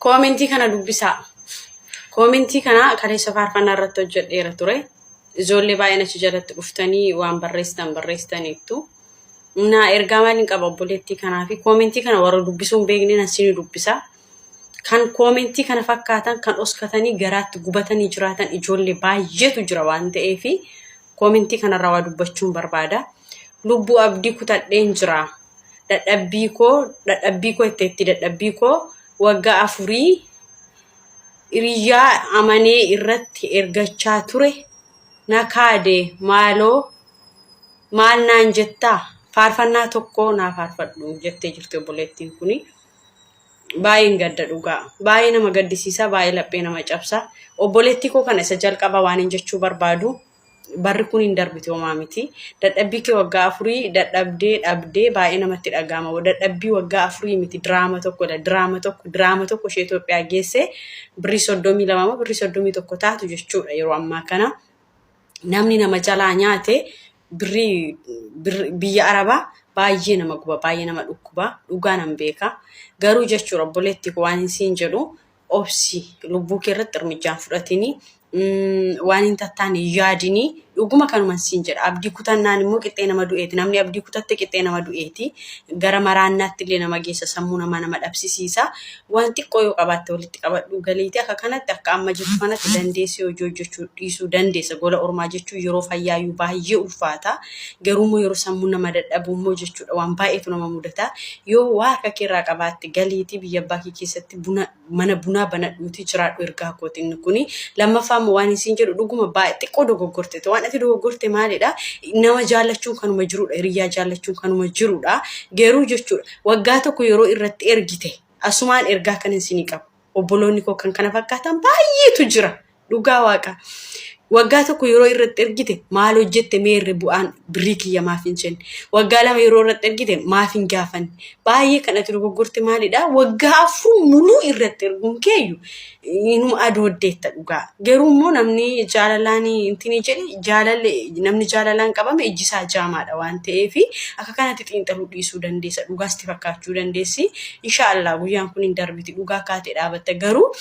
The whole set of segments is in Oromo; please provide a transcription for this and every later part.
Commenti kana dubbisa. Commenti kana kaleessa faarfannaa irratti hojjedheera ture. Ijoollee baay'een achi jalatti dhuftanii waan barreessitaniittu. Na ergaa maaliin qaba obboleettii kanaa fi commenti kana warra dubbisuun beekneen asii dubbisa. Kan commenti kana fakkaatan kan oskatanii garaatti gubatanii jiraatan ijoollee baay'eetu jira waan ta'eef commenti kana irraa waa dubbachuun barbaada. Lubbuu abdii kutadheen jira. Dadhabbii koo itti waggaa afurii iriyaa amanee irratti ergachaa ture na kaade maal naan jettaa faarfannaa tokko naa faarfadhu jettee jirti obboleettiin kuni. Baay'een gadda dhugaa baay'ee nama gaddisiisa baay'ee laphee nama cabsa. Obboleettii koo kana isa jalqaba waan hin jechuu barbaadu barri kun hin darbite homaa miti. Dadhabbii kee waggaa afurii dadhabdee baay'ee namatti dhagahama. Dadhabbii waggaa afurii miti diraama tokko ishee Itoophiyaa geesse birrii 32 birrii 31 taatu jechuudha yeroo ammaa kana. Namni nama jalaa nyaate birrii biyya Arabaa baay'ee nama guba baay'ee nama dhukkuba dhugaa nan beeka. Garuu jechuudha obboleettii koo waan isin jedhu obsi lubbuu kee irratti hirmijaan fudhatini. Waan hin tattaane yaadini dhuguma kanuma siin jedha abdii kutannaan immoo qixxee nama du'eeti namni abdii kutatte qixxee nama du'eeti gara maraannaatti illee nama geessa sammuu nama dhabsisiisa waan xiqqoo yoo qabaatte walitti qabadhu galiiti akka kanatti akka amma jirtu kanatti dandeessee hojii hojjechuu dhiisuu dandeessa gola ormaa jechuu yeroo fayyaayyuu baay'ee ulfaata garuu yeroo sammuu nama dadhabu immoo jechuudha waan baay'eetu nama mudata yoo waa akka keerraa qabaatte galiiti biyya abbaa kee keessatti mana bunaa banadhuuti jiraadhu ergaa kootiin kuni lammaffaa waan isin jedhu dhuguma baay'ee xiqqoo dogoggorte waan ati dogoggorte maalidha nama jaallachuun kanuma jirudha hiriyaa jaallachuun kanuma jirudha garuu jechuudha waggaa tokko yeroo irratti ergite asumaan ergaa kan isinii qabu obboloonni koo kan kana fakkaatan baay'eetu jira dhugaa waaqa waggaa tokko yeroo irratti ergite maal hojjette meerre bu'aan birrii kiyya maaf hin jenne waggaa lama yeroo irratti ergite maaf hin gaafanne baay'ee kan ati dogoggorte maalidha waggaa afur muluu irratti erguun keeyyu inuma adooddeetta dhugaa garuu immoo namni jaalalaan intini jedhe namni jaalalaan qabame ijjisaa jaamaadha waan ta'eef akka kanatti xiinxaluu dhiisuu dandeessa dhugaasti fakkaachuu dandeessi inshaallah guyyaan kun hin darbiti dhugaa kaatee dhaabatte garuu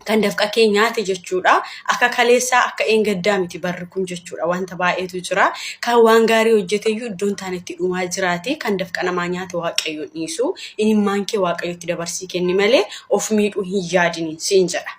kan dafqa kee nyaate jechuudha akka kaleessaa akka eengaddaa miti barri kun jechuudha wanta baay'eetu jira kan waan gaarii hojjeteyyuu iddoon taanetti dhumaa jiraate kan dafqa namaa nyaate waaqayyoon dhiisu inimmaan kee waaqayyotti dabarsii kenni malee of miidhuu hin yaadini siin jedha.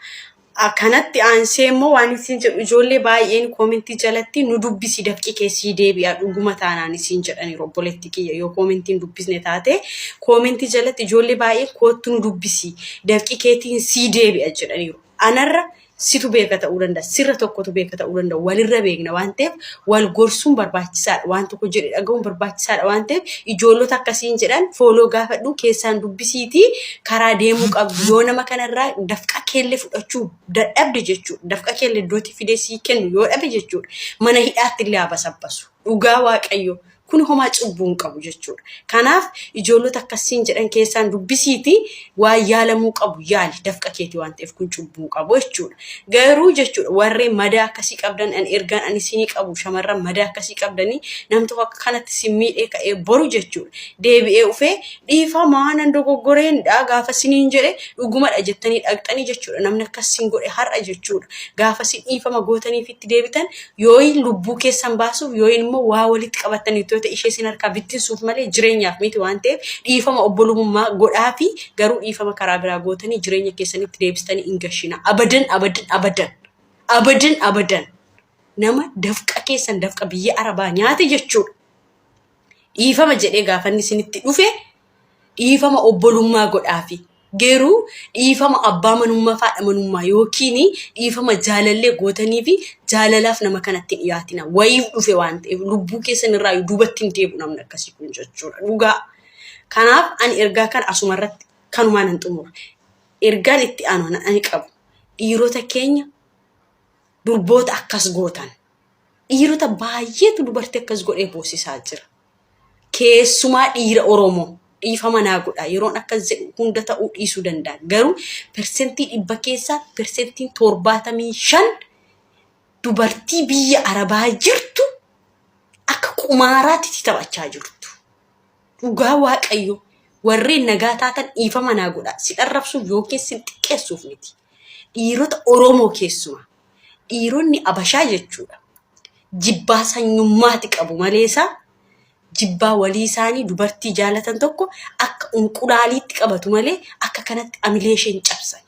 Akkanatti aansee immoo waan isin jedhu ijoollee baay'een koomentii jalatti nu dubbisi dafqi keessii deebi'a dhuguma taanaan isin jedhani obboleettii kiyya yoo koomentiin dubbisne taate koomentii jalatti ijoollee baay'ee kootu nu dubbisi dafqi keetiin sii deebi'a jedhaniiru. Anarra situ beeka ta'uu danda'a sirra tokkotu beeka ta'uu danda'a walirra beekna waan ta'eef wal gorsuun barbaachisaadha waan tokko jedhe dhagahuun barbaachisaadha waan ta'eef ijoollota akkasiin jedhan fooloo gaafadhu keessaan dubbisiitii karaa deemuu qabdu yoo nama kanarraa dafqa keellee fudhachuu dadhabde jechuudha dafqa keellee iddootti fidee sii kennu yoo dhabe jechuudha mana hidhaatti illee abasabbasu dhugaa waaqayyo kun homaa cubbuun qabu jechuudha. Kanaaf ijoollota akkasiin jedhan keessaan dubbisiiti waa yaalamuu qabu yaali dafqa keetii waan ta'eef kun cubbuun qabu jechuudha. Garuu jechuudha warreen madaa akkasii qabdan an ergaan ani isinii qabu shamarran madaa akkasii qabdanii namni tokko akka kanatti simmiidhee ka'ee boru jechuudha. Deebi'ee ufee dhiifamaa nan dogoggoreen gaafa siniin jedhe dhugumadha jettanii dhaqxanii jechuudha. Namni akkasiin godhe har'a jechuudha. Gaafa sin dhiifama gootaniif itti deebitan yooyin lubbuu keessan baasuuf yooyin immoo waa walitti qabatanii ishee sin harkaa bittinsuuf malee jireenyaaf miti waan ta'eef dhiifama obbolummaa godhaa fi garuu dhiifama karaa biraa gootanii jireenya keessanitti deebistanii hin gashina abadan nama dafqa keessan dafqa biyya Arabaa nyaate jechuudha dhiifama jedhee gaafanni isinitti dhufe dhiifama obbolummaa godhaa fi garuu dhiifama abbaa manummaa faadha manummaa yookiin dhiifama jaalallee gootanii fi jaalalaaf nama kanatti dhiyaatina wayiif dhufe waan ta'eef lubbuu keessan irraa duubatti hin deebu namni akkasii kun jechuudha dhugaa. Kanaaf ani ergaa kan asumarratti kanumaan hin xumura ergaan itti aanu ani qabu dhiirota keenya durboota akkas gootan dhiirota baay'eetu dubartii akkas godhee boosisaa jira keessumaa dhiira Oromoo. Dhiifama naa godha yeroon akkas jedhu hunda ta'uu dhiisuu danda'a garuu persentii 100 keessaa persentiin 75 dubartii biyya Arabaa jirtu akka qumaaraatti taphachaa jirtu dhugaa waaqayyo warreen nagaa taatan dhiifama naa godha. Si dharrabsuuf yookiin si xiqqeessuuf miti. Dhiirota Oromoo keessumaa dhiironni Abashaa jechuudha. Jibbaa sanyummaati qabu maleessa jibbaa walii isaanii dubartii jaalatan tokko akka unqulaaliitti qabatu malee akka kanatti amilee ishee hin cabsan.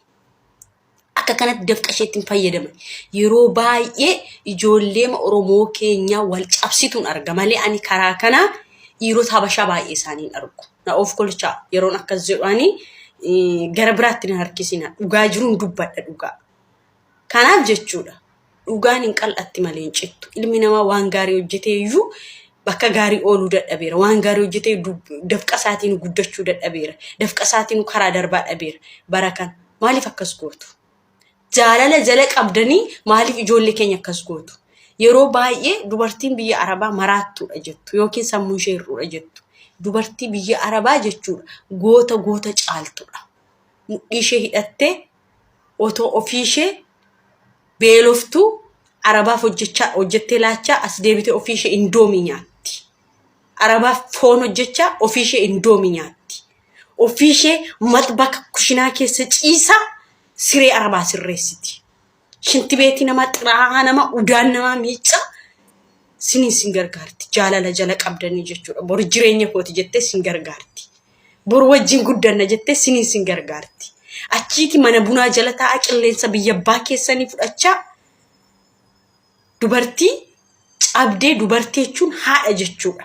Akka kanatti dafqa isheetti hin fayyadaman. Yeroo baay'ee ijoollee Oromoo keenya wal cabsituun arga malee ani karaa kanaa dhiirota Habashaa baay'ee isaanii hin argu. Na of kolchaa yeroon akkas jedhanii gara biraatti na harkisina. Dhugaa jiruun dubbadha dhugaa. Kanaaf jechuudha. Dhugaan hin qal'atti malee hin cittu. Ilmi namaa waan gaarii hojjetee iyyuu bakka gaarii ooluu dadhabeera. Waan gaarii hojjetee dafqa isaatiin guddachuu dadhabeera. Dafqa isaatiin karaa darbaa dhabeera. Bara kan maaliif akkas gootu? Jaalala jala qabdanii maaliif ijoollee keenya akkas gootu? Yeroo baay'ee dubartiin biyya Arabaa maraattuudha jettu yookiin sammuu ishee hir'uudha jettu. Dubartii biyya Arabaa jechuudha goota caaltuudha. Mudhii ishee hidhattee otoo ofii ishee beeloftuu Arabaaf hojjettee laachaa as deebitee ofii ishee indoomii nyaatti. Arabaaf foon hojjechaa ofii ishee indoomii nyaatti. Ofii ishee matbaka kushinaa keessa ciisaa siree Arabaa sirreessiti. Shinti beetii nama xiraa'aa nama udaan nama miicca siniin sin gargaarti. Jaalala jala qabdanii jechuudha. Bor jireenya kooti jettee sin gargaarti. Bor wajjin guddanna jettee siniin sin gargaarti. Achiiti mana bunaa jala taa'aa qilleensa biyya abbaa keessanii fudhachaa dubartii cabdee dubartii jechuun haadha jechuudha.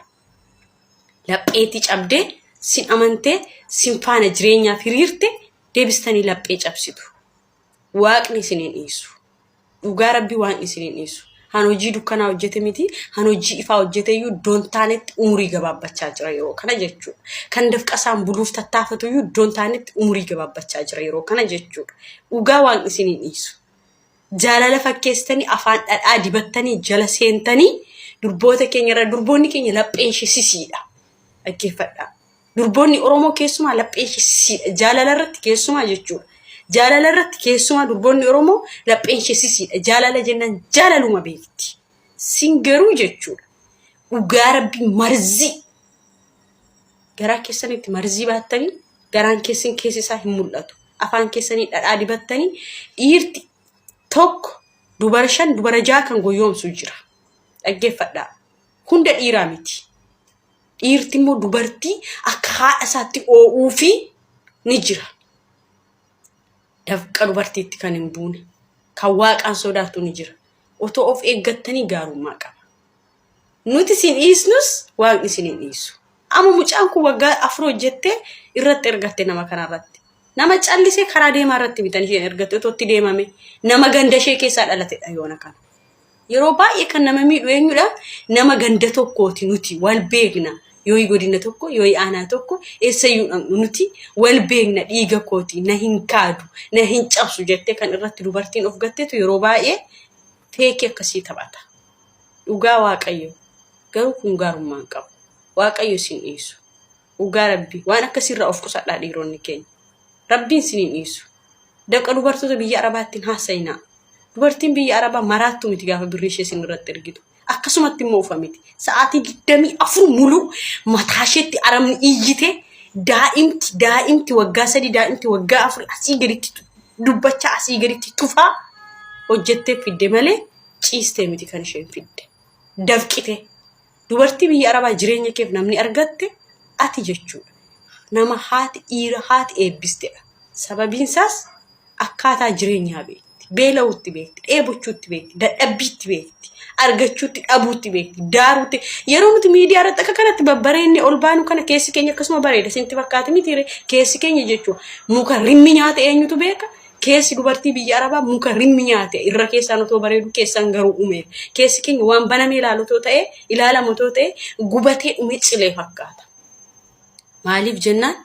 Lapheetii cabdee sin amantee sin faana jireenyaaf hiriirte deebistanii laphee cabsitu. Waaqni isiniin dhiisu. Dhugaa Rabbii waan isiniin dhiisu. Han hojii dukkanaa hojjete miti, han hojii ifaa hojjete iyyuu iddoon taanetti umurii gabaabbachaa jira yeroo kana jechuudha. Kan dafqa isaan buluuf tattaafatu iyyuu iddoon taanetti umurii gabaabbachaa jira yeroo kana jechuudha. Dhugaa waan isiniin dhiisu. Jaalala fakkeessitanii afaan dhadhaa dibattanii jala seentanii durboota keenya irra durboonni keenya lapheen ishee sisiidha. Dhaggeeffadhaa. Durboonni Oromoo keessumaa lapheen ishee sisiidha. Jaalala irratti keessumaa jechuudha. Jaalala irratti keessumaa durboonni Oromoo lapheen ishee sisiidha. Jaalala jennaan jaalaluma beekti. Singaruu jechuudha. Dhugaa Rabbii marzii. Garaa keessanitti marzii baattanii garaan keessan keessi isaa hin mul'atu. Afaan keessanii dhadhaa dibattanii dhiirti tokko dubara 5 dubara 6 kan goyoomsu jira. Dhaggeeffadhaa. Hunda dhiiraa miti. Dhiirti immoo dubartii akka haadha isaatti oo'uu fi ni jira. Dafqa dubartiitti kan hin buune. Kan waaqaan sodaatu ni jira. Otoo of eeggattanii gaarummaa qaba. Nuti sin dhiisnus waaqni sin hin dhiisu. Amma mucaan kun waggaa 4 hojjettee irratti ergatte nama kanarratti. Nama callisee karaa deemaa irratti bitan isheen ergatte otootti deemame nama ganda ishee keessaa dhalatedha yoona kana. Yeroo baay'ee kan nama miidhu eenyudha? Nama ganda tokkooti nuti wal beekna. Yoo godina tokko yoo aanaa tokko eessayyuu nuti wal beekna dhiiga kooti na hin kaadu na hin cabsu jettee kan irratti dubartiin of gatteetu yeroo baay'ee feekii akkasii taphata. Dhugaa Waaqayyo garuu kun gaarummaa hin qabu. Waaqayyo sin dhiisu. Dhugaa Rabbii waan akkasirraa of qusadhaa dhiironni keenya. Rabbiin sin hin dhiisu. Daqa dubartoota biyya Arabaatti haasayinaa. Dubartiin biyya Arabaa maraattu miti gaafa birrii ishee sin irratti ergitu. Akkasumatti immoo ufamiti. Sa'aatii 24 muluu mataa isheetti aramni iyyite daa'imti waggaa 3 daa'imti waggaa 4 asii gaditti dubbachaa asii gaditti tufaa hojjettee fidde malee ciistee miti kan isheen fidde. Dafqite. Dubartii biyya Arabaa jireenya keef namni argatte ati jechuudha. Nama haati dhiira haati eebbistedha. Sababiin isaas akkaataa jireenyaa beekti. Beela'uutti beekti. Dheebochuutti beekti. Dadhabbiitti beekti. Argachuutti dhabuutti beekti. Daaruutti yeroo nuti miidiyaa irratti akka kanatti babbareenne ol baanu kana keessi keenya akkasuma bareeda. Sinti fakkaati miti keessi keenya jechuudha. Muka rimmi nyaate eenyutu beeka? Keessi dubartii biyya Arabaa muka rimmi nyaate irra keessaan otoo bareedu keessaan garuu uumeera. Keessi keenya waan banamee ilaalutoo ta'e ilaalamutoo ta'e gubatee dhume cilee fakkaata. Maaliif jennaan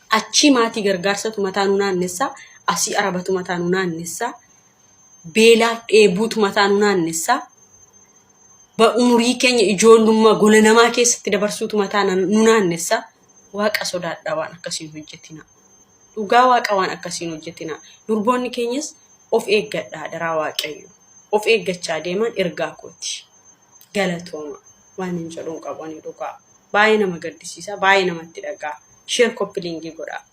achii maatii gargaarsatu mataa nu naannessaa asii Arabatu mataa nu naannessaa beelaa dheebuutu mataa nu naannessaa ba umurii keenya ijoollummaa gola namaa keessatti dabarsuutu mataa nu naannessaa waaqa sodaadhaa waan akkasiin hojjetina. Dhugaa waaqa waan akkasiin hojjetina. Durboonni keenyas of eeggadhaa daraa Waaqayyo. Of eeggachaa deeman ergaa kooti. Galatooma waan hin jedhuun qabanii dhugaa. Baay'ee nama gaddisiisa baay'ee namatti dhagaa. Share koppiliingii godhaa.